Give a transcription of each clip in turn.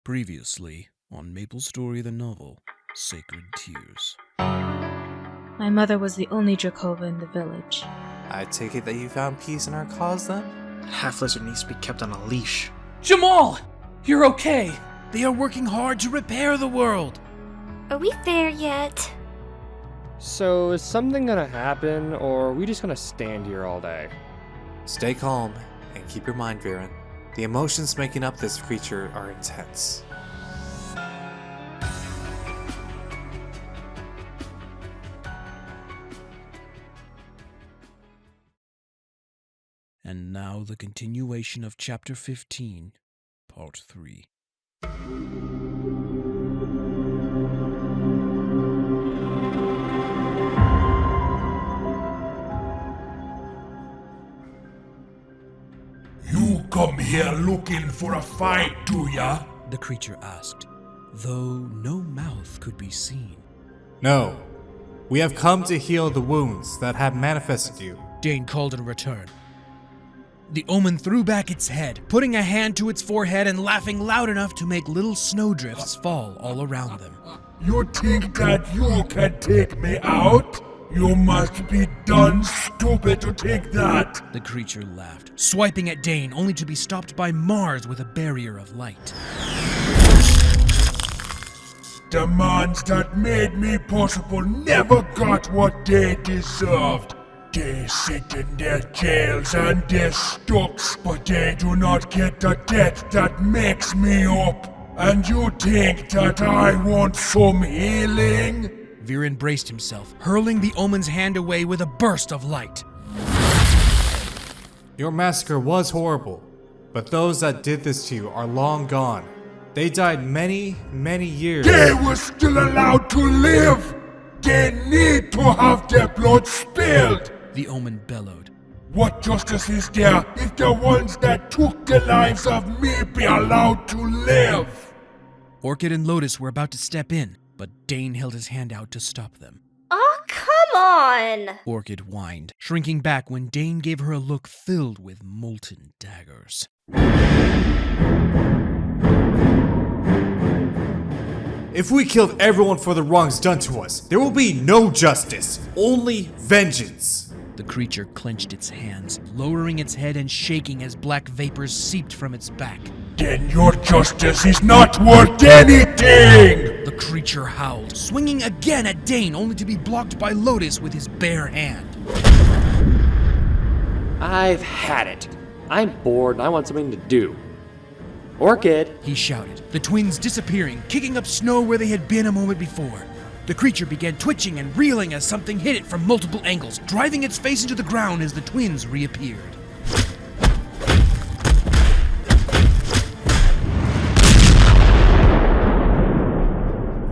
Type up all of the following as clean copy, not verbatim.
Previously on Maplestory the novel, Sacred Tears. My mother was the only Drakova in the village. I take it that you found peace in our cause, then? Half-lizard needs to be kept on a leash. Jamal! You're okay! They are working hard to repair the world! Are we there yet? So, is something gonna happen, or are we just gonna stand here all day? Stay calm, and keep your mind, Viren. The emotions making up this creature are intense. And now the continuation of Chapter 15, Part 3. You come here looking for a fight, do ya? The creature asked, though no mouth could be seen. No. We have come to heal the wounds that have manifested you. Dane called in return. The omen threw back its head, putting a hand to its forehead and laughing loud enough to make little snowdrifts fall all around them. You think that you can take me out? You must be done stupid to take that. The creature laughed, swiping at Dane only to be stopped by Mars with a barrier of light. The mons that made me possible never got what they deserved. They sit in their jails and they're stuck, but they do not get the debt that makes me up. And you think that I want some healing? Viren braced himself, hurling the omen's hand away with a burst of light. Your massacre was horrible, but those that did this to you are long gone. They died many, many years. They were still allowed to live! They need to have their blood spilled! The omen bellowed. What justice is there if the ones that took the lives of me be allowed to live? Orchid and Lotus were about to step in, but Dane held his hand out to stop them. Oh, come on! Orchid whined, shrinking back when Dane gave her a look filled with molten daggers. If we killed everyone for the wrongs done to us, there will be no justice, only vengeance. The creature clenched its hands, lowering its head and shaking as black vapors seeped from its back. Then your justice is not worth anything! The creature howled, swinging again at Dane only to be blocked by Lotus with his bare hand. I've had it. I'm bored and I want something to do. Orchid! He shouted, the twins disappearing, kicking up snow where they had been a moment before. The creature began twitching and reeling as something hit it from multiple angles, driving its face into the ground as the twins reappeared.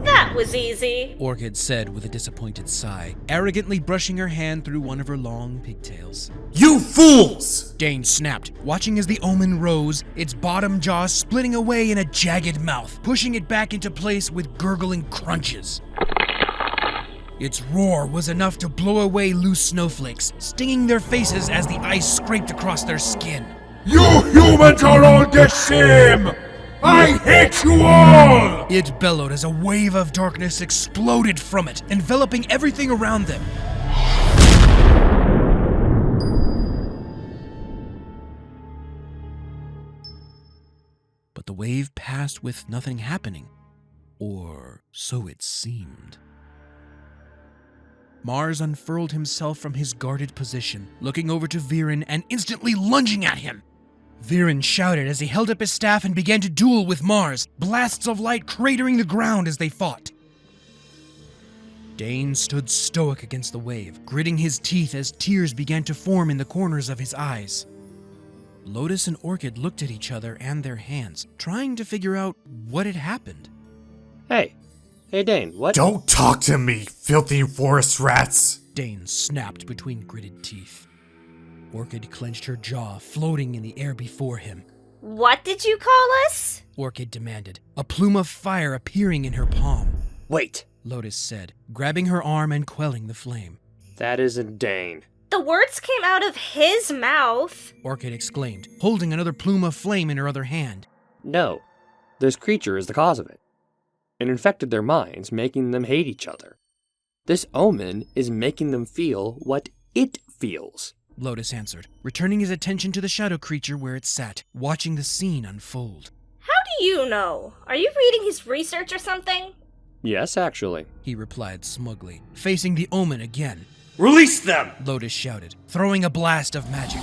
That was easy. Orchid said with a disappointed sigh, arrogantly brushing her hand through one of her long pigtails. You fools! Dane snapped, watching as the omen rose, its bottom jaw splitting away in a jagged mouth, pushing it back into place with gurgling crunches. Its roar was enough to blow away loose snowflakes, stinging their faces as the ice scraped across their skin. You humans are all the same! I hate you all! It bellowed as a wave of darkness exploded from it, enveloping everything around them. But the wave passed with nothing happening, or so it seemed. Mars unfurled himself from his guarded position, looking over to Viren and instantly lunging at him. Viren shouted as he held up his staff and began to duel with Mars, blasts of light cratering the ground as they fought. Dane stood stoic against the wave, gritting his teeth as tears began to form in the corners of his eyes. Lotus and Orchid looked at each other and their hands, trying to figure out what had happened. Hey Dane, what? Don't talk to me, filthy forest rats! Dane snapped between gritted teeth. Orchid clenched her jaw, floating in the air before him. What did you call us? Orchid demanded, a plume of fire appearing in her palm. Wait, Lotus said, grabbing her arm and quelling the flame. that isn't Dane. The words came out of his mouth. Orchid exclaimed, holding another plume of flame in her other hand. No, This creature is the cause of it. It infected their minds, making them hate each other. This omen is making them feel what it feels. Lotus answered, returning his attention to the shadow creature where it sat, watching the scene unfold. How do you know? Are you reading his research or something? Yes, actually. He replied smugly, facing the omen again. Release them! Lotus shouted, throwing a blast of magic.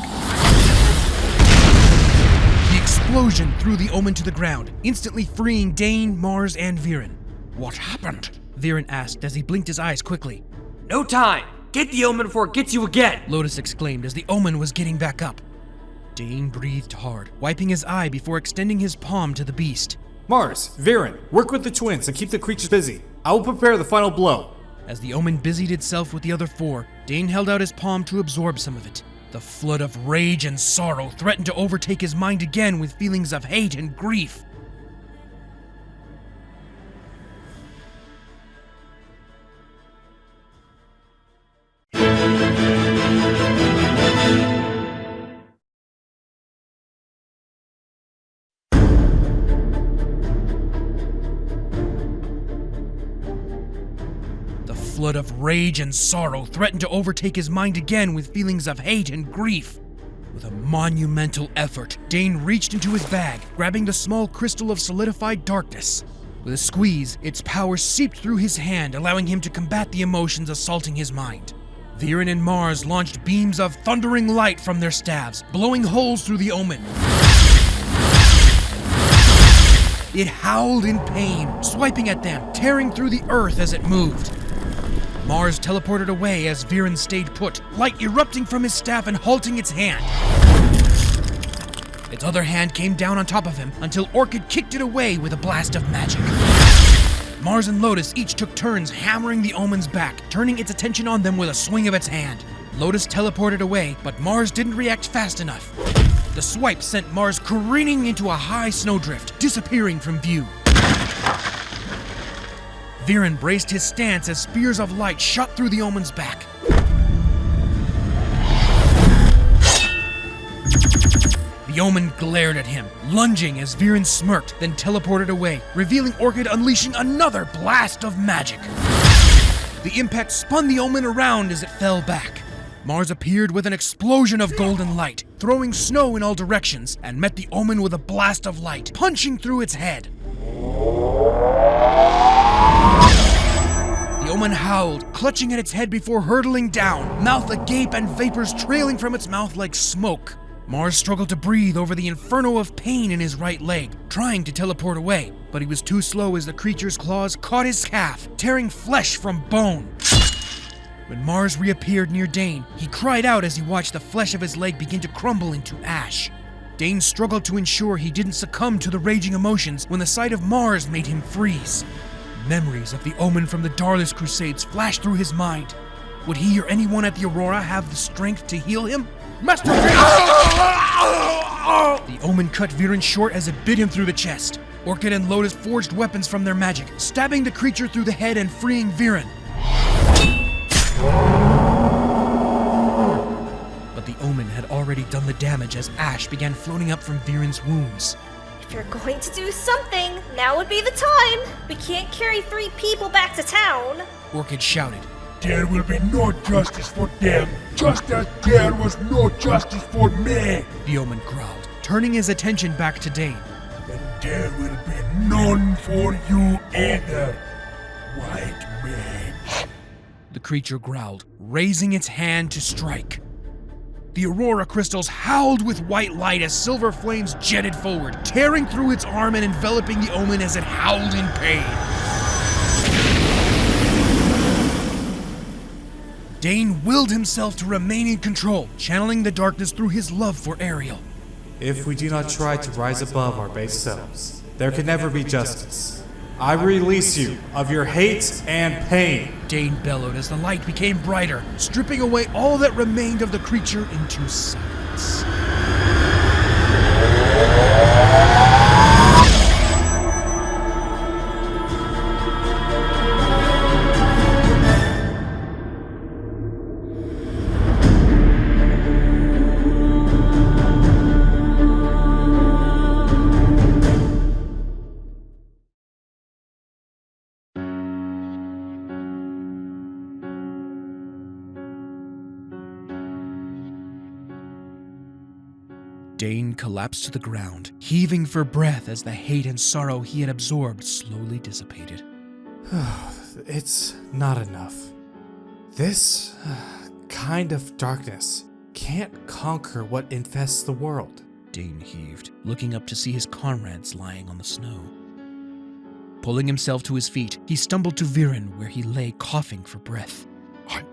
The explosion threw the omen to the ground, instantly freeing Dane, Mars, and Viren. What happened? Viren asked as he blinked his eyes quickly. No time! Get the omen before it gets you again! Lotus exclaimed as the omen was getting back up. Dane breathed hard, wiping his eye before extending his palm to the beast. Mars, Viren, work with the twins and keep the creatures busy. I will prepare the final blow. As the omen busied itself with the other four, Dane held out his palm to absorb some of it. The flood of rage and sorrow threatened to overtake his mind again with feelings of hate and grief. The flood of rage and sorrow threatened to overtake his mind again with feelings of hate and grief. With a monumental effort, Dane reached into his bag, grabbing the small crystal of solidified darkness. With a squeeze, its power seeped through his hand, allowing him to combat the emotions assaulting his mind. Viren and Mars launched beams of thundering light from their staves, blowing holes through the omen. It howled in pain, swiping at them, tearing through the earth as it moved. Mars teleported away as Viren stayed put, light erupting from his staff and halting its hand. Its other hand came down on top of him until Orchid kicked it away with a blast of magic. Mars and Lotus each took turns hammering the omen's back, turning its attention on them with a swing of its hand. Lotus teleported away, but Mars didn't react fast enough. The swipe sent Mars careening into a high snowdrift, disappearing from view. Viren braced his stance as spears of light shot through the omen's back. The omen glared at him, lunging as Viren smirked, then teleported away, revealing Orchid unleashing another blast of magic. The impact spun the omen around as it fell back. Mars appeared with an explosion of golden light, throwing snow in all directions, and met the omen with a blast of light, punching through its head. The omen howled, clutching at its head before hurtling down, mouth agape and vapors trailing from its mouth like smoke. Mars struggled to breathe over the inferno of pain in his right leg, trying to teleport away, but he was too slow as the creature's claws caught his calf, tearing flesh from bone. When Mars reappeared near Dane, he cried out as he watched the flesh of his leg begin to crumble into ash. Dane struggled to ensure he didn't succumb to the raging emotions when the sight of Mars made him freeze. Memories of the omen from the Darless Crusades flashed through his mind. Would he or anyone at the Aurora have the strength to heal him? Master! The omen cut Viren short as it bit him through the chest. Orchid and Lotus forged weapons from their magic, stabbing the creature through the head and freeing Viren. But the omen had already done the damage as ash began floating up from Viren's wounds. If you're going to do something, now would be the time. We can't carry 3 people back to town. Orchid shouted. There will be no justice for them, just as there was no justice for me. The omen growled, turning his attention back to Dane. And there will be none for you either, White Mage. The creature growled, raising its hand to strike. The aurora crystals howled with white light as silver flames jetted forward, tearing through its arm and enveloping the omen as it howled in pain. Dane willed himself to remain in control, channeling the darkness through his love for Ariel. If we do not try to rise above our base selves, there can never be justice. I release you of your hate and pain. Dane bellowed as the light became brighter, stripping away all that remained of the creature into silence. Dane collapsed to the ground, heaving for breath as the hate and sorrow he had absorbed slowly dissipated. It's not enough. This kind of darkness can't conquer what infests the world. Dane heaved, looking up to see his comrades lying on the snow. Pulling himself to his feet, he stumbled to Viren, where he lay coughing for breath. I'm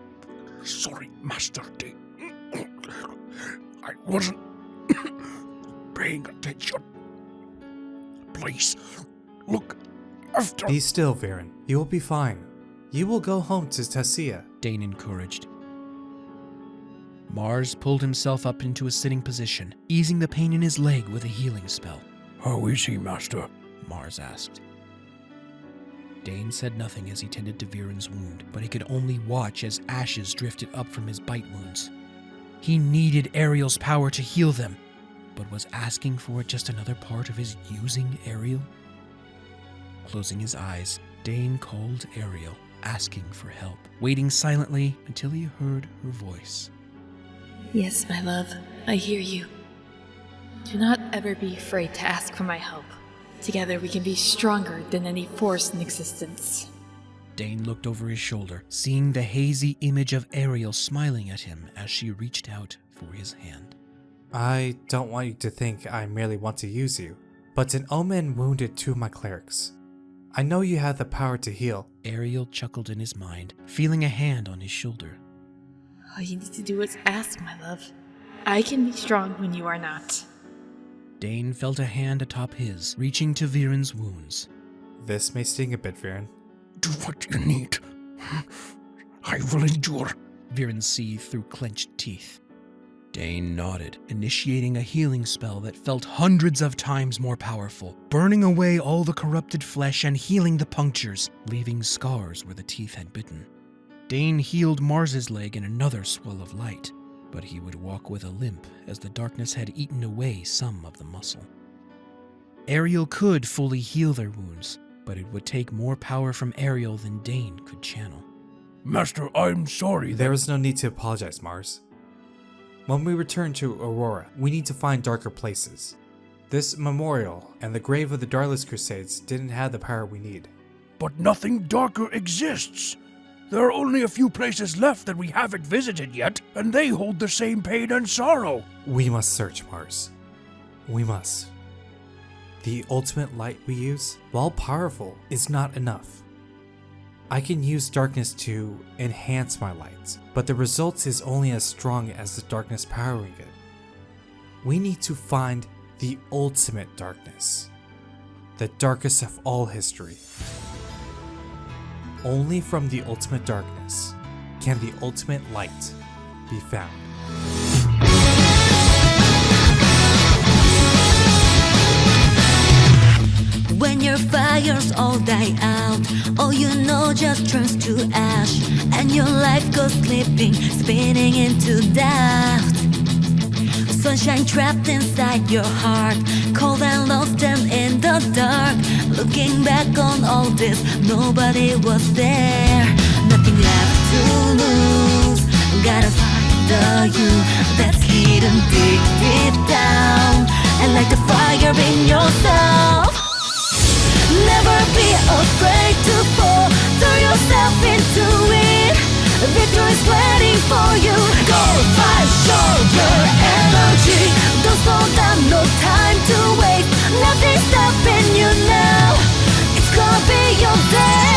sorry, Master Dane. I wasn't paying attention. Please, look after... Be still, Viren. You will be fine. You will go home to Tessia. Dane encouraged. Mars pulled himself up into a sitting position, easing the pain in his leg with a healing spell. How is he, Master? Mars asked. Dane said nothing as he tended to Viren's wound, but he could only watch as ashes drifted up from his bite wounds. He needed Ariel's power to heal them, but was asking for it just another part of his using Ariel? Closing his eyes, Dane called Ariel, asking for help, waiting silently until he heard her voice. Yes, my love, I hear you. Do not ever be afraid to ask for my help. Together we can be stronger than any force in existence. Dane looked over his shoulder, seeing the hazy image of Ariel smiling at him as she reached out for his hand. I don't want you to think I merely want to use you, but an omen wounded 2 of my clerics. I know you have the power to heal. Ariel chuckled in his mind, feeling a hand on his shoulder. All you need to do is ask, my love. I can be strong when you are not. Dane felt a hand atop his, reaching to Viren's wounds. This may sting a bit, Viren. Do what you need. I will endure. Viren seethed through clenched teeth. Dane nodded, initiating a healing spell that felt hundreds of times more powerful, burning away all the corrupted flesh and healing the punctures, leaving scars where the teeth had bitten. Dane healed Mars's leg in another swell of light, but he would walk with a limp as the darkness had eaten away some of the muscle. Ariel could fully heal their wounds, but it would take more power from Ariel than Dane could channel. Master, I'm sorry that... There is no need to apologize, Mars. When we return to Aurora, we need to find darker places. This memorial and the grave of the Darless Crusades didn't have the power we need. But nothing darker exists. There are only a few places left that we haven't visited yet, and they hold the same pain and sorrow. We must search, Mars. We must. The ultimate light we use, while powerful, is not enough. I can use darkness to enhance my light, but the result is only as strong as the darkness powering it. We need to find the ultimate darkness, the darkest of all history. Only from the ultimate darkness can the ultimate light be found. When your fires all die out, all you know just turns to ash, and your life goes slipping, spinning into doubt. Sunshine trapped inside your heart, cold and lost and in the dark. Looking back on all this, nobody was there. Nothing left to lose. Gotta find the you that's hidden deep, deep down, and light the fire in yourself. Never be afraid to fall, throw yourself into it. Victory's waiting for you. Go fight, show your energy. Don't slow down, no time to wait. Nothing's stopping you now. It's gonna be your day.